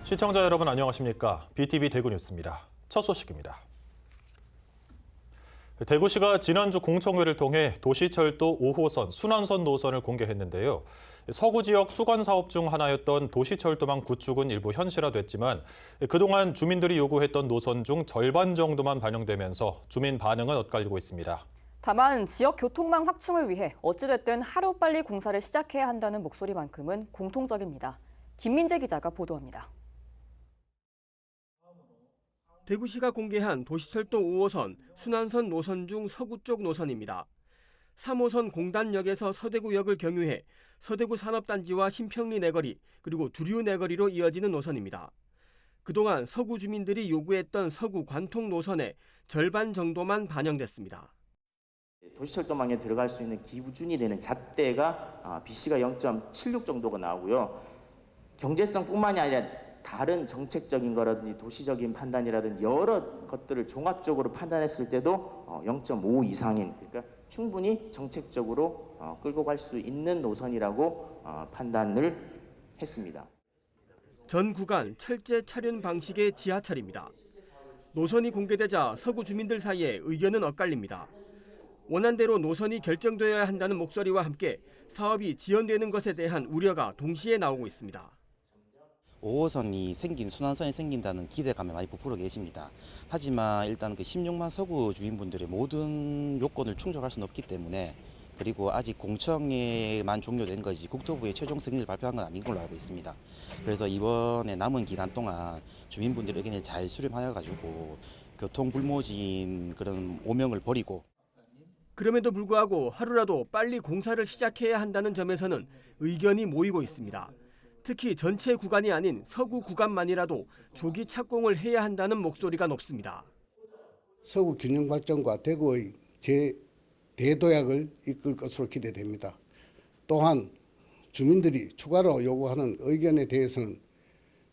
시청자 여러분 안녕하십니까? BTV 대구 뉴스입니다. 첫 소식입니다. 대구시가 지난주 공청회를 통해 도시철도 5호선 순환선 노선을 공개했는데요. 서구 지역 수건 사업 중 하나였던 도시철도망 구축은 일부 현실화됐지만 그동안 주민들이 요구했던 노선 중 절반 정도만 반영되면서 주민 반응은 엇갈리고 있습니다. 다만 지역 교통망 확충을 위해 어찌됐든 하루빨리 공사를 시작해야 한다는 목소리만큼은 공통적입니다. 김민재 기자가 보도합니다. 대구시가 공개한 도시철도 5호선 순환선 노선 중 서구 쪽 노선입니다. 3호선 공단역에서 서대구역을 경유해 서대구 산업단지와 신평리 내거리 그리고 두류 내거리로 이어지는 노선입니다. 그동안 서구 주민들이 요구했던 서구 관통 노선의 절반 정도만 반영됐습니다. 도시철도망에 들어갈 수 있는 기준이 되는 잣대가 BC가 0.76 정도가 나오고요. 경제성뿐만이 아니라 다른 정책적인 거라든지 도시적인 판단이라든지 여러 것들을 종합적으로 판단했을 때도 0.5 이상인, 그러니까 충분히 정책적으로 끌고 갈 수 있는 노선이라고 판단을 했습니다. 전 구간 철제 차륜 방식의 지하철입니다. 노선이 공개되자 서구 주민들 사이에 의견은 엇갈립니다. 원안대로 노선이 결정되어야 한다는 목소리와 함께 사업이 지연되는 것에 대한 우려가 동시에 나오고 있습니다. 5호선이 순환선이 생긴다는 기대감에 많이 부풀어 계십니다. 하지만 일단 그 16만 서구 주민분들의 모든 요건을 충족할 수는 없기 때문에, 그리고 아직 공청회만 종료된 것이 국토부의 최종 승인을 발표한 건 아닌 걸로 알고 있습니다. 그래서 이번에 남은 기간 동안 주민분들의 의견을 잘 수렴하여 가지고 교통 불모진 그런 오명을 버리고. 그럼에도 불구하고 하루라도 빨리 공사를 시작해야 한다는 점에서는 의견이 모이고 있습니다. 특히 전체 구간이 아닌 서구 구간만이라도 조기 착공을 해야 한다는 목소리가 높습니다. 서구 균형 발전과 대구의 대도약을 이끌 것으로 기대됩니다. 또한 주민들이 추가로 요구하는 의견에 대해서는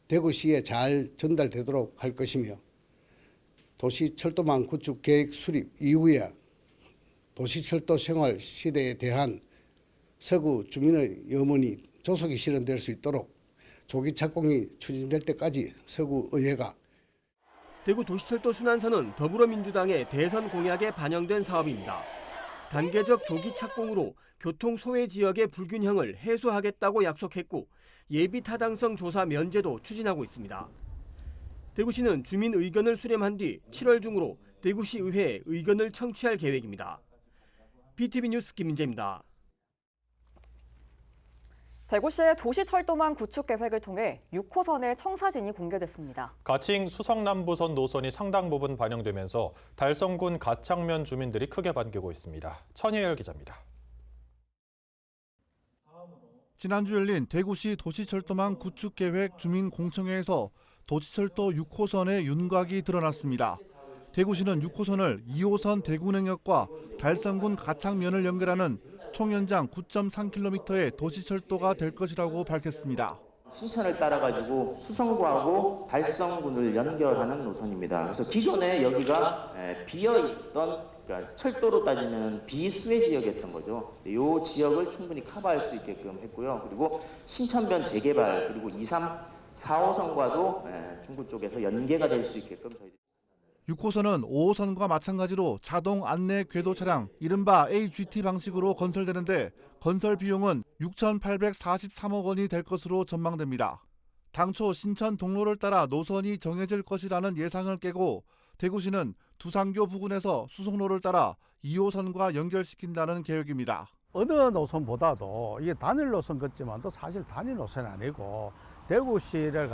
대구시에 잘 전달되도록 할 것이며, 도시철도망 구축 계획 수립 이후에 도시철도 생활 시대에 대한 서구 주민의 염원이 조속히 실현될 수 있도록 조기 착공이 추진될 때까지 서구의회가. 대구 도시철도 순환선은 더불어민주당의 대선 공약에 반영된 사업입니다. 단계적 조기 착공으로 교통 소외 지역의 불균형을 해소하겠다고 약속했고, 예비 타당성 조사 면제도 추진하고 있습니다. 대구시는 주민 의견을 수렴한 뒤 7월 중으로 대구시 의회에 의견을 청취할 계획입니다. BTV 뉴스 김민재입니다. 대구시의 도시철도망 구축 계획을 통해 6호선의 청사진이 공개됐습니다. 가칭 수성남부선 노선이 상당 부분 반영되면서 달성군 가창면 주민들이 크게 반기고 있습니다. 천혜열 기자입니다. 지난주 열린 대구시 도시철도망 구축 계획 주민 공청회에서 도시철도 6호선의 윤곽이 드러났습니다. 대구시는 6호선을 2호선 대구능역과 달성군 가창면을 연결하는 총 연장 9.3km의 도시철도가 될 것이라고 밝혔습니다. 신천을 따라가지고 수성구하고 달성군을 연결하는 노선입니다. 그래서 기존에 여기가 비어있던, 그러니까 철도로 따지면 비수혜 지역이었던 거죠. 이 지역을 충분히 커버할 수 있게끔 했고요. 그리고 신천변 재개발, 그리고 2, 3, 4호선과도 중구 쪽에서 연계가 될 수 있게끔 저희들이. 6호선은 5호선과 마찬가지로 자동 안내 궤도 차량, 이른바 AGT 방식으로 건설되는데 건설 비용은 6,843억 원이 될 것으로 전망됩니다. 당초 신천 동로를 따라 노선이 정해질 것이라는 예상을 깨고 대구시는 두산교 부근에서 수송로를 따라 2호선과 연결시킨다는 계획입니다. 어느 노선보다도 이게 단일 노선 같지만도 사실 단일 노선이 아니고 대구시를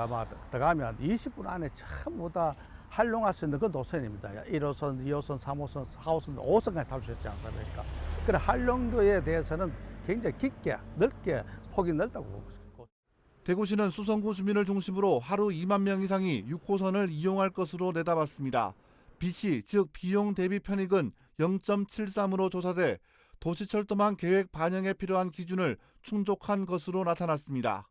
들어가면 20분 안에 전부 다 활용할 수 있는 그 노선입니다. 1호선, 2호선, 3호선, 4호선, 5호선까지 탈 수 있지 않습니까? 그런 활용도에 대해서는 굉장히 깊게, 넓게 폭이 넓다고 보고 있습니다. 대구시는 수성구 주민을 중심으로 하루 2만 명 이상이 6호선을 이용할 것으로 내다봤습니다. BC, 즉 비용 대비 편익은 0.73으로 조사돼 도시철도망 계획 반영에 필요한 기준을 충족한 것으로 나타났습니다.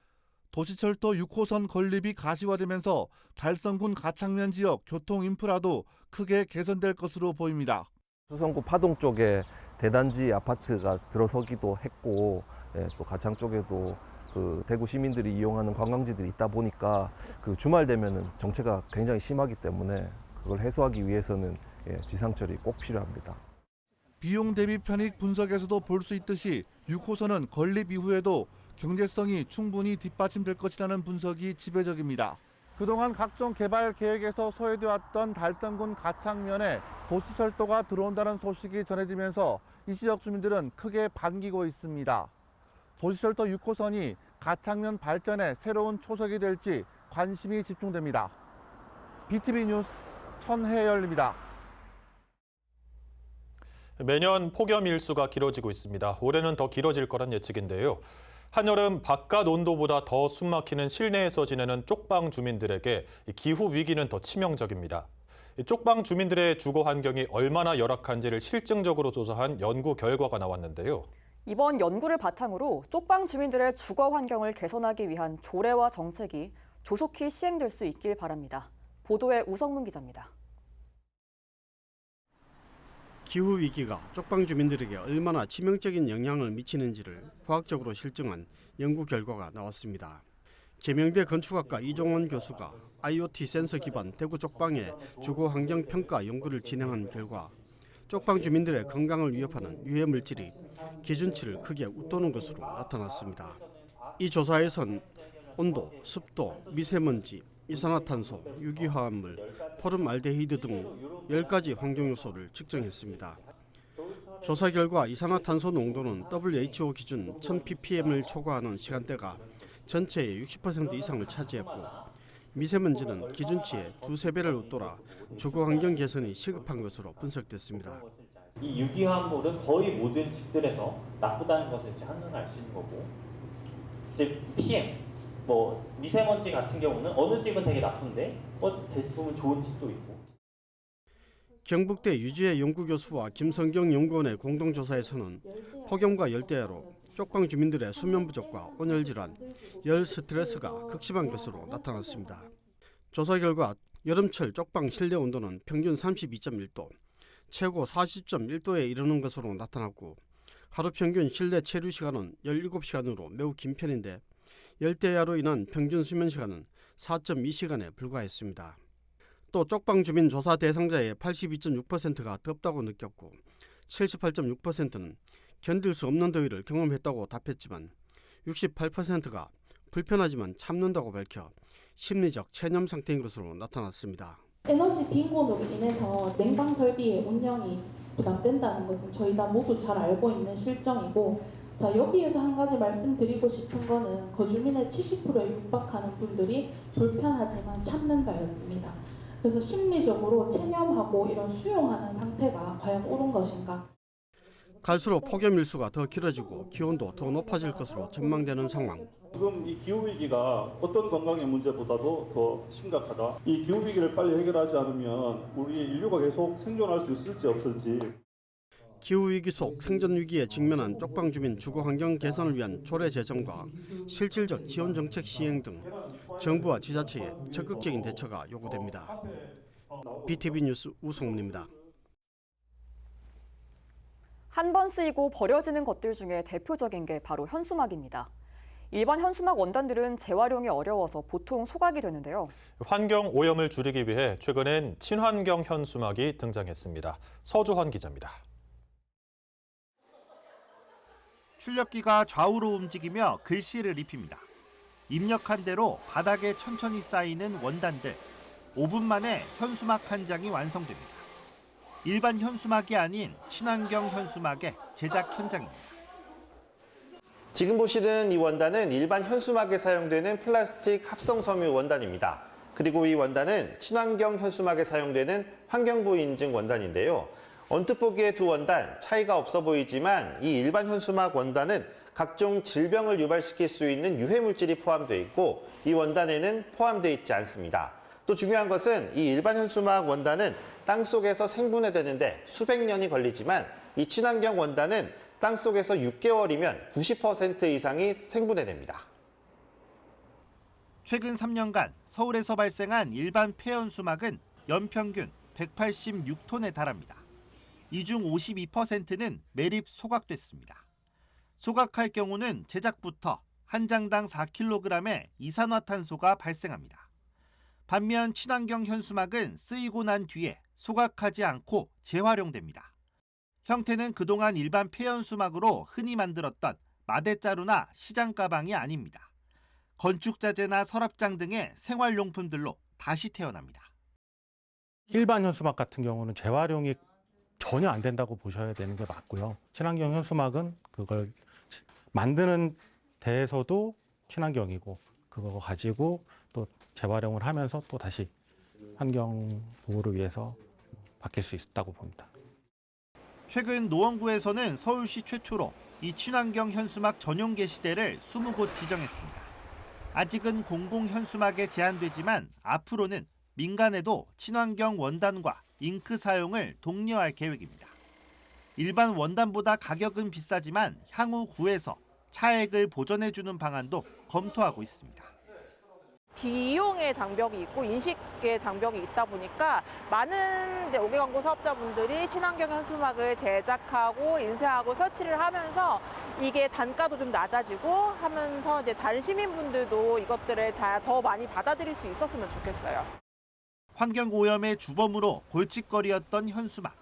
도시철도 6호선 건립이 가시화되면서 달성군 가창면 지역 교통 인프라도 크게 개선될 것으로 보입니다. 수성구 파동 쪽에 대단지 아파트가 들어서기도 했고, 또 가창 쪽에도 그 대구 시민들이 이용하는 관광지들이 있다 보니까 그 주말 되면은 정체가 굉장히 심하기 때문에 그걸 해소하기 위해서는 지상철이 꼭 필요합니다. 비용 대비 편익 분석에서도 볼 수 있듯이 6호선은 건립 이후에도 경제성이 충분히 뒷받침될 것이라는 분석이 지배적입니다. 그동안 각종 개발 계획에서 소외돼 왔던 달성군 가창면에 도시철도가 들어온다는 소식이 전해지면서 이 지역 주민들은 크게 반기고 있습니다. 도시철도 6호선이 가창면 발전에 새로운 초석이 될지 관심이 집중됩니다. BTV 뉴스 천혜열입니다. 매년 폭염 일수가 길어지고 있습니다. 올해는 더 길어질 거란 예측인데요. 한여름 바깥 온도보다 더 숨막히는 실내에서 지내는 쪽방 주민들에게 기후 위기는 더 치명적입니다. 쪽방 주민들의 주거 환경이 얼마나 열악한지를 실증적으로 조사한 연구 결과가 나왔는데요. 이번 연구를 바탕으로 쪽방 주민들의 주거 환경을 개선하기 위한 조례와 정책이 조속히 시행될 수 있길 바랍니다. 보도에 우성문 기자입니다. 기후위기가 쪽방 주민들에게 얼마나 치명적인 영향을 미치는지를 과학적으로 실증한 연구 결과가 나왔습니다. 계명대 건축학과 이종원 교수가 IoT 센서 기반 대구 쪽방의 주거 환경 평가 연구를 진행한 결과 쪽방 주민들의 건강을 위협하는 유해 물질이 기준치를 크게 웃도는 것으로 나타났습니다. 이 조사에선 온도, 습도, 미세먼지, 이산화탄소, 유기화합물, 포름알데히드 등 10가지 환경 요소를 측정했습니다. 조사 결과 이산화탄소 농도는 WHO 기준 1000ppm을 초과하는 시간대가 전체의 60% 이상을 차지했고 미세먼지는 기준치의 2~3배를 웃돌아 주거 환경 개선이 시급한 것으로 분석됐습니다. 이 유기화합물은 거의 모든 집들에서 나쁘다는 것을 이제 한눈에 알 수 있는 거고, 이제 PM, 미세먼지 같은 경우는 어느 집은 되게 나쁜데 대부분 좋은 집도 있고. 경북대 유지혜 연구교수와 김성경 연구원의 공동조사에서는 폭염과 열대야로 쪽방 주민들의 수면 부족과 온열 질환, 열 스트레스가 극심한 것으로 나타났습니다. 조사 결과 여름철 쪽방 실내 온도는 평균 32.1도, 최고 40.1도에 이르는 것으로 나타났고 하루 평균 실내 체류 시간은 17시간으로 매우 긴 편인데 열대야로 인한 평균 수면 시간은 4.2시간에 불과했습니다. 또 쪽방 주민 조사 대상자의 82.6%가 덥다고 느꼈고 78.6%는 견딜 수 없는 더위를 경험했다고 답했지만 68%가 불편하지만 참는다고 밝혀 심리적 체념 상태인 것으로 나타났습니다. 에너지 빈곤으로 인해서 냉방 설비의 운영이 부담된다는 것은 저희 다 모두 잘 알고 있는 실정이고, 자, 여기에서 한 가지 말씀드리고 싶은 거는 거주민의 70%에 육박하는 분들이 불편하지만 참는다였습니다. 그래서 심리적으로 체념하고 이런 수용하는 상태가 과연 옳은 것인가? 갈수록 폭염 일수가 더 길어지고 기온도 더 높아질 것으로 전망되는 상황. 지금 이 기후위기가 어떤 건강의 문제보다도 더 심각하다. 이 기후위기를 빨리 해결하지 않으면 우리 인류가 계속 생존할 수 있을지 없을지. 기후위기 속 생존위기에 직면한 쪽방 주민 주거 환경 개선을 위한 조례 제정과 실질적 지원 정책 시행 등 정부와 지자체의 적극적인 대처가 요구됩니다. BTV 뉴스 우성문입니다. 한 번 쓰이고 버려지는 것들 중에 대표적인 게 바로 현수막입니다. 일반 현수막 원단들은 재활용이 어려워서 보통 소각이 되는데요. 환경 오염을 줄이기 위해 최근엔 친환경 현수막이 등장했습니다. 서주환 기자입니다. 출력기가 좌우로 움직이며 글씨를 입힙니다. 입력한 대로 바닥에 천천히 쌓이는 원단들. 5분 만에 현수막 한 장이 완성됩니다. 일반 현수막이 아닌 친환경 현수막의 제작 현장입니다. 지금 보시는 이 원단은 일반 현수막에 사용되는 플라스틱 합성 섬유 원단입니다. 그리고 이 원단은 친환경 현수막에 사용되는 환경부 인증 원단인데요. 언뜻 보기에 두 원단 차이가 없어 보이지만 이 일반 현수막 원단은 각종 질병을 유발시킬 수 있는 유해 물질이 포함되어 있고 이 원단에는 포함되어 있지 않습니다. 또 중요한 것은 이 일반 현수막 원단은 땅속에서 생분해되는데 수백 년이 걸리지만 이 친환경 원단은 땅속에서 6개월이면 90% 이상이 생분해됩니다. 최근 3년간 서울에서 발생한 일반 폐현수막은 연평균 186톤에 달합니다. 이 중 52%는 매립 소각됐습니다. 소각할 경우는 제작부터 한 장당 4kg의 이산화탄소가 발생합니다. 반면 친환경 현수막은 쓰이고 난 뒤에 소각하지 않고 재활용됩니다. 형태는 그동안 일반 폐연수막으로 흔히 만들었던 마대자루나 시장 가방이 아닙니다. 건축자재나 서랍장 등의 생활용품들로 다시 태어납니다. 일반 현수막 같은 경우는 재활용이 전혀 안 된다고 보셔야 되는 게 맞고요. 친환경 현수막은 그걸 만드는 데에서도 친환경이고 그거 가지고 또 재활용을 하면서 또 다시 환경 보호를 위해서 바뀔 수 있다고 봅니다. 최근 노원구에서는 서울시 최초로 이 친환경 현수막 전용 게시대를 20곳 지정했습니다. 아직은 공공 현수막에 제한되지만 앞으로는 민간에도 친환경 원단과 잉크 사용을 독려할 계획입니다. 일반 원단보다 가격은 비싸지만 향후 구에서 차액을 보전해주는 방안도 검토하고 있습니다. 비용의 장벽이 있고 인식의 장벽이 있다 보니까 많은 오개 광고 사업자분들이 친환경 현수막을 제작하고 인쇄하고 설치를 하면서 이게 단가도 좀 낮아지고 하면서 이제 다른 시민분들도 이것들을 더 많이 받아들일 수 있었으면 좋겠어요. 환경오염의 주범으로 골칫거리였던 현수막.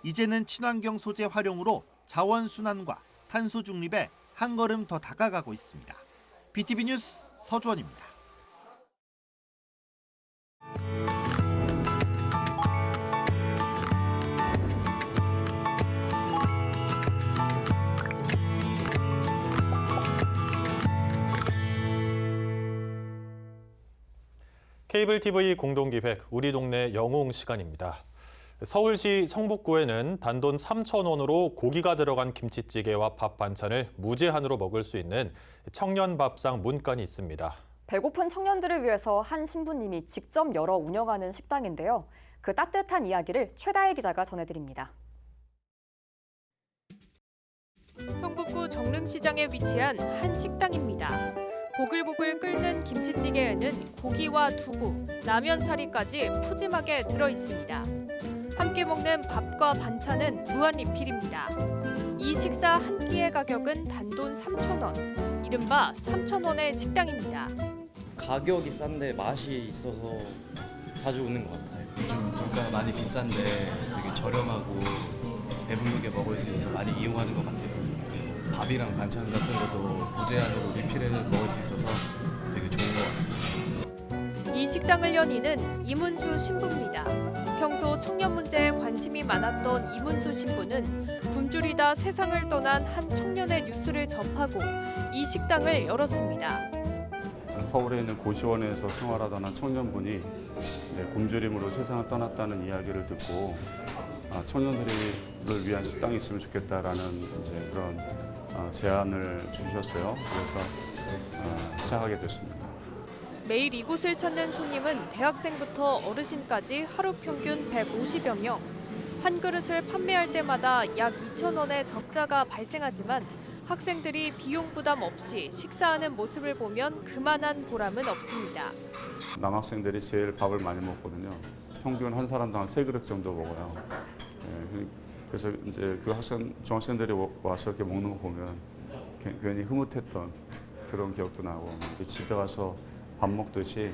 이제는 친환경 소재 활용으로 자원순환과 탄소 중립에 한 걸음 더 다가가고 있습니다. BTV 뉴스 서주원입니다. 케이블 TV 공동기획 우리 동네 영웅 시간입니다. 서울시 성북구에는 단돈 3,000원으로 고기가 들어간 김치찌개와 밥 반찬을 무제한으로 먹을 수 있는 청년밥상 문간이 있습니다. 배고픈 청년들을 위해서 한 신부님이 직접 열어 운영하는 식당인데요. 그 따뜻한 이야기를 최다혜 기자가 전해드립니다. 성북구 정릉시장에 위치한 한 식당입니다. 보글보글 끓는 김치찌개에는 고기와 두부, 라면 사리까지 푸짐하게 들어있습니다. 함께 먹는 밥과 반찬은 무한 리필입니다. 이 식사 한 끼의 가격은 단돈 3,000원, 이른바 3,000원의 식당입니다. 가격이 싼데 맛이 있어서 자주 오는 것 같아요. 요즘 물가가 많이 비싼데 되게 저렴하고 배부르게 먹을 수 있어서 많이 이용하는 것 같아요. 밥이랑 반찬 같은 것도 무제한으로 리필해 먹을 수 있어서 되게 좋은 것 같습니다. 이 식당을 연 이는 이문수 신부입니다. 평소 청년 문제에 관심이 많았던 이문수 신부는 굶주리다 세상을 떠난 한 청년의 뉴스를 접하고 이 식당을 열었습니다. 서울에 있는 고시원에서 생활하던 한 청년분이 굶주림으로 세상을 떠났다는 이야기를 듣고 청년들을 위한 식당이 있으면 좋겠다라는 이제 그런 제안을 주셨어요. 그래서 시작하게 됐습니다. 매일 이곳을 찾는 손님은 대학생부터 어르신까지 하루 평균 150여 명. 한 그릇을 판매할 때마다 약 2,000원의 적자가 발생하지만 학생들이 비용 부담 없이 식사하는 모습을 보면 그만한 보람은 없습니다. 남학생들이 제일 밥을 많이 먹거든요. 평균 한 사람당 3그릇 정도 먹어요. 그래서 이제 그 중학생들이 와서 이렇게 먹는 거 보면 괜히 흐뭇했던 그런 기억도 나고 집에 가서 밥 먹듯이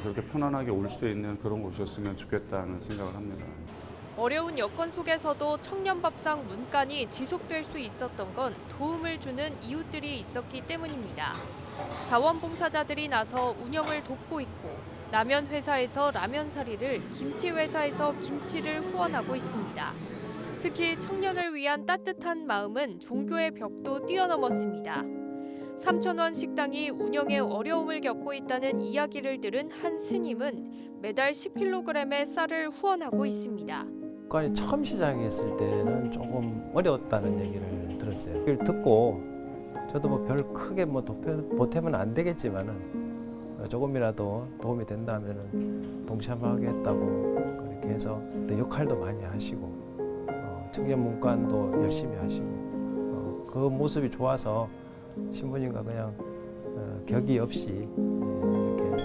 그렇게 편안하게 올 수 있는 그런 곳이었으면 좋겠다는 생각을 합니다. 어려운 여건 속에서도 청년밥상 문간이 지속될 수 있었던 건 도움을 주는 이웃들이 있었기 때문입니다. 자원봉사자들이 나서 운영을 돕고 있고 라면 회사에서 라면 사리를, 김치 회사에서 김치를 후원하고 있습니다. 특히 청년을 위한 따뜻한 마음은 종교의 벽도 뛰어넘었습니다. 3,000원 식당이 운영에 어려움을 겪고 있다는 이야기를 들은 한 스님은 매달 10kg의 쌀을 후원하고 있습니다. 문간이 처음 시작했을 때는 조금 어려웠다는 얘기를 들었어요. 그걸 듣고 저도 뭐 별 크게 뭐 보탬은 안 되겠지만은 조금이라도 도움이 된다면은 동참하겠다고 그렇게 해서 또 역할도 많이 하시고 청년 문간도 열심히 하시고 그 모습이 좋아서 신부님과 그냥 격의 없이 이렇게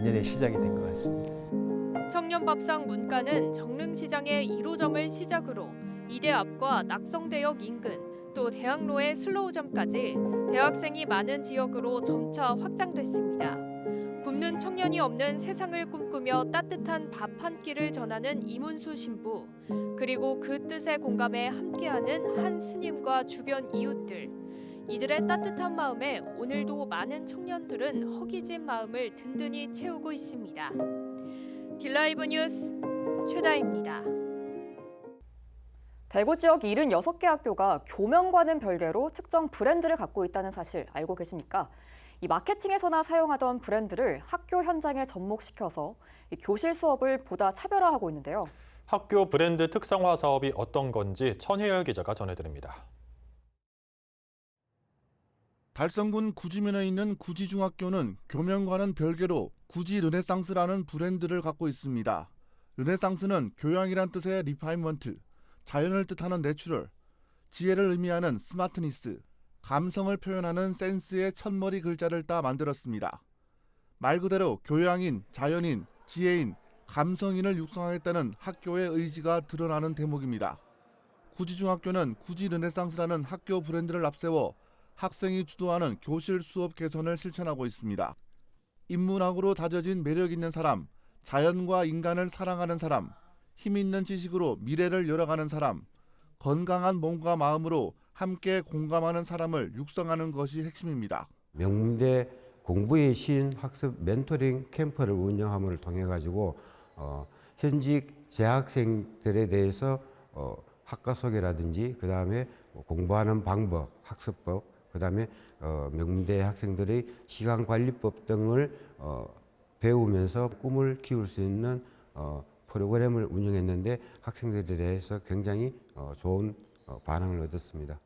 인연의 시작이 된 것 같습니다. 청년밥상 문간은 정릉시장의 1호점을 시작으로 이대 앞과 낙성대역 인근 또 대학로의 슬로우점까지 대학생이 많은 지역으로 점차 확장됐습니다. 굶는 청년이 없는 세상을 꿈꾸며 따뜻한 밥 한 끼를 전하는 이문수 신부, 그리고 그 뜻에 공감해 함께하는 한 스님과 주변 이웃들. 이들의 따뜻한 마음에 오늘도 많은 청년들은 허기진 마음을 든든히 채우고 있습니다. 딜라이브 뉴스 최다입니다. 대구 지역 76개 학교가 교명과는 별개로 특정 브랜드를 갖고 있다는 사실 알고 계십니까? 이 마케팅에서나 사용하던 브랜드를 학교 현장에 접목시켜서 이 교실 수업을 보다 차별화하고 있는데요. 학교 브랜드 특성화 사업이 어떤 건지 천혜열 기자가 전해드립니다. 달성군 구지면에 있는 구지중학교는 교명과는 별개로 구지 르네상스라는 브랜드를 갖고 있습니다. 르네상스는 교양이란 뜻의 리파인먼트, 자연을 뜻하는 내추럴, 지혜를 의미하는 스마트니스, 감성을 표현하는 센스의 첫머리 글자를 따 만들었습니다. 말 그대로 교양인, 자연인, 지혜인, 감성인을 육성하겠다는 학교의 의지가 드러나는 대목입니다. 구지중학교는 구지 르네상스라는 학교 브랜드를 앞세워 학생이 주도하는 교실 수업 개선을 실천하고 있습니다. 인문학으로 다져진 매력 있는 사람, 자연과 인간을 사랑하는 사람, 힘 있는 지식으로 미래를 열어가는 사람, 건강한 몸과 마음으로 함께 공감하는 사람을 육성하는 것이 핵심입니다. 명문대 공부의 신 학습 멘토링 캠프를 운영함을 통해 가지고 현직 재학생들에 대해서 학과 소개라든지 그다음에 공부하는 방법, 학습법, 그다음에 명문대 학생들의 시간 관리법 등을 배우면서 꿈을 키울 수 있는 프로그램을 운영했는데 학생들에 대해서 굉장히 좋은 반응을 얻었습니다.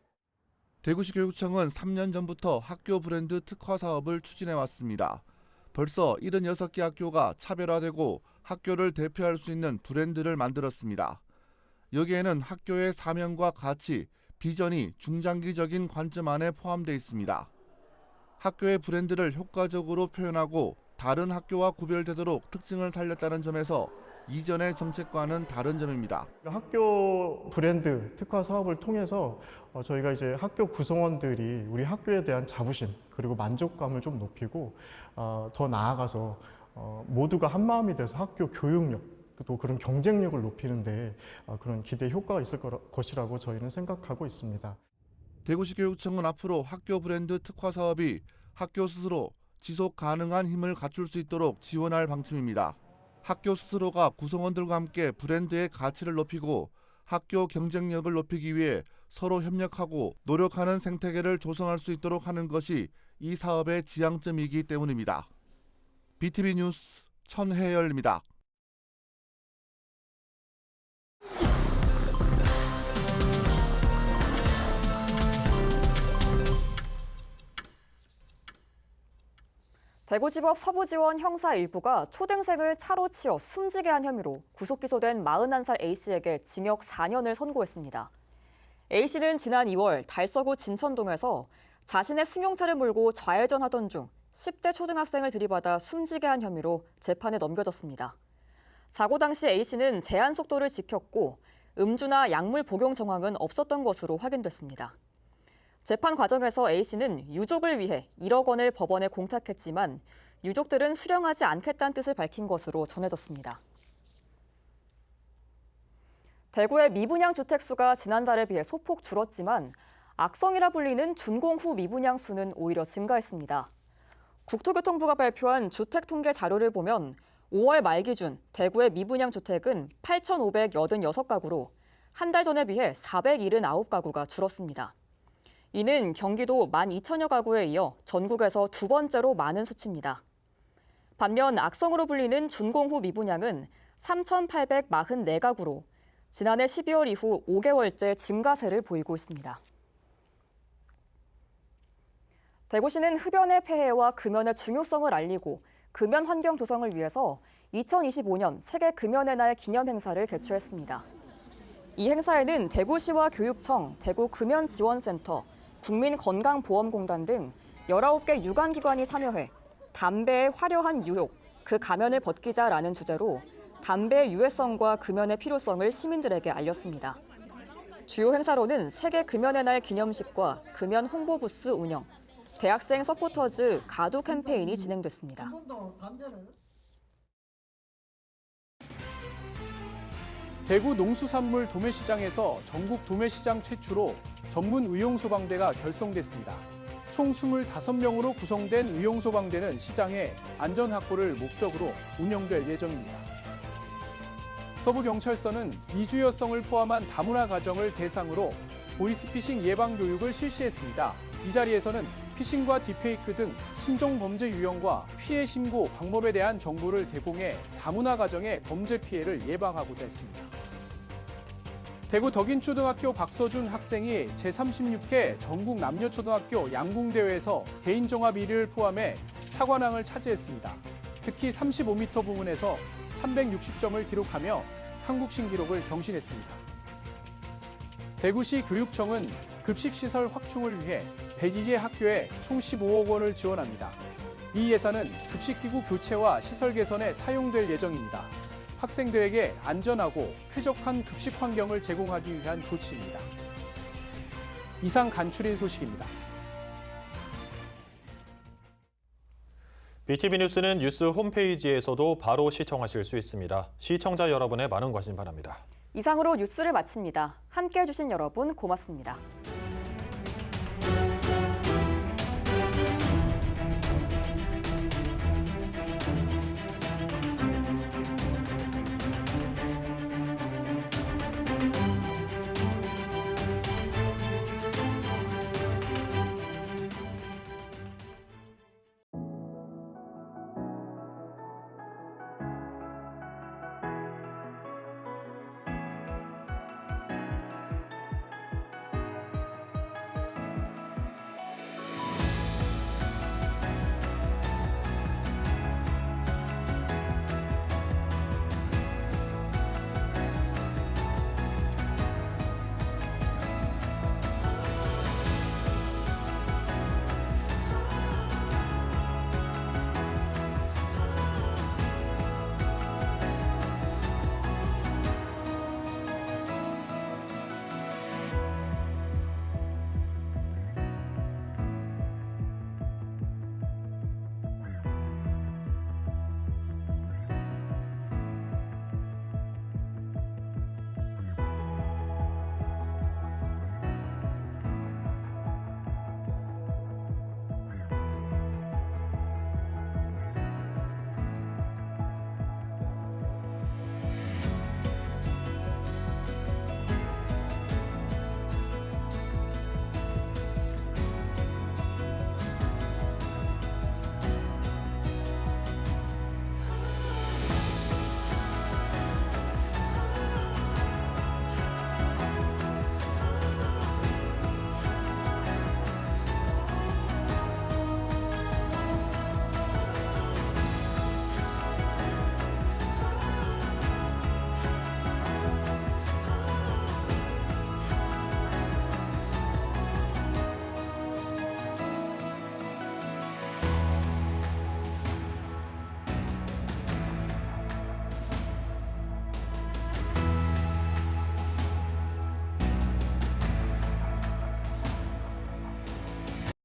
대구시 교육청은 3년 전부터 학교 브랜드 특화 사업을 추진해 왔습니다. 벌써 76개 학교가 차별화되고 학교를 대표할 수 있는 브랜드를 만들었습니다. 여기에는 학교의 사명과 가치, 비전이 중장기적인 관점 안에 포함되어 있습니다. 학교의 브랜드를 효과적으로 표현하고 다른 학교와 구별되도록 특징을 살렸다는 점에서 이전의 정책과는 다른 점입니다. 학교 브랜드 특화 사업을 통해서 저희가 이제 학교 구성원들이 우리 학교에 대한 자부심 그리고 만족감을 좀 높이고 더 나아가서 모두가 한 마음이 돼서 학교 교육력 또 그런 경쟁력을 높이는데 그런 기대 효과가 있을 것이라고 저희는 생각하고 있습니다. 대구시 교육청은 앞으로 학교 브랜드 특화 사업이 학교 스스로 지속 가능한 힘을 갖출 수 있도록 지원할 방침입니다. 학교 스스로가 구성원들과 함께 브랜드의 가치를 높이고 학교 경쟁력을 높이기 위해 서로 협력하고 노력하는 생태계를 조성할 수 있도록 하는 것이 이 사업의 지향점이기 때문입니다. BTV 뉴스 천혜열입니다. 대구지법 서부지원 형사 일부가 초등생을 차로 치어 숨지게 한 혐의로 구속 기소된 41살 A씨에게 징역 4년을 선고했습니다. A씨는 지난 2월 달서구 진천동에서 자신의 승용차를 몰고 좌회전하던 중 10대 초등학생을 들이받아 숨지게 한 혐의로 재판에 넘겨졌습니다. 사고 당시 A씨는 제한 속도를 지켰고 음주나 약물 복용 정황은 없었던 것으로 확인됐습니다. 재판 과정에서 A씨는 유족을 위해 1억 원을 법원에 공탁했지만 유족들은 수령하지 않겠다는 뜻을 밝힌 것으로 전해졌습니다. 대구의 미분양 주택 수가 지난달에 비해 소폭 줄었지만 악성이라 불리는 준공 후 미분양 수는 오히려 증가했습니다. 국토교통부가 발표한 주택 통계 자료를 보면 5월 말 기준 대구의 미분양 주택은 8,586가구로 한 달 전에 비해 479가구가 줄었습니다. 이는 경기도 12,000여 가구에 이어 전국에서 두 번째로 많은 수치입니다. 반면 악성으로 불리는 준공 후 미분양은 3,844가구로 지난해 12월 이후 5개월째 증가세를 보이고 있습니다. 대구시는 흡연의 폐해와 금연의 중요성을 알리고 금연 환경 조성을 위해서 2025년 세계 금연의 날 기념 행사를 개최했습니다. 이 행사에는 대구시와 교육청, 대구금연지원센터, 국민건강보험공단 등 19개 유관기관이 참여해 담배의 화려한 유혹, 그 가면을 벗기자라는 주제로 담배의 유해성과 금연의 필요성을 시민들에게 알렸습니다. 주요 행사로는 세계 금연의 날 기념식과 금연 홍보 부스 운영, 대학생 서포터즈 가두 캠페인이 진행됐습니다. 대구 농수산물 도매시장에서 전국 도매시장 최초로 전문 의용소방대가 결성됐습니다. 총 25명으로 구성된 의용소방대는 시장의 안전 확보를 목적으로 운영될 예정입니다. 서부경찰서는 미주 여성을 포함한 다문화 가정을 대상으로 보이스피싱 예방 교육을 실시했습니다. 이 자리에서는 피싱과 딥페이크 등 신종 범죄 유형과 피해 신고 방법에 대한 정보를 제공해 다문화 가정의 범죄 피해를 예방하고자 했습니다. 대구 덕인초등학교 박서준 학생이 제36회 전국 남녀초등학교 양궁대회에서 개인종합 1위를 포함해 사관왕을 차지했습니다. 특히 35m 부문에서 360점을 기록하며 한국 신기록을 경신했습니다. 대구시 교육청은 급식시설 확충을 위해 102개 학교에 총 15억 원을 지원합니다. 이 예산은 급식기구 교체와 시설 개선에 사용될 예정입니다. 학생들에게 안전하고 쾌적한 급식 환경을 제공하기 위한 조치입니다. 이상 간추린 소식입니다. BTV 뉴스는 뉴스 홈페이지에서도 바로 시청하실 수 있습니다. 시청자 여러분의 많은 관심 바랍니다. 이상으로 뉴스를 마칩니다. 함께해 주신 여러분 고맙습니다.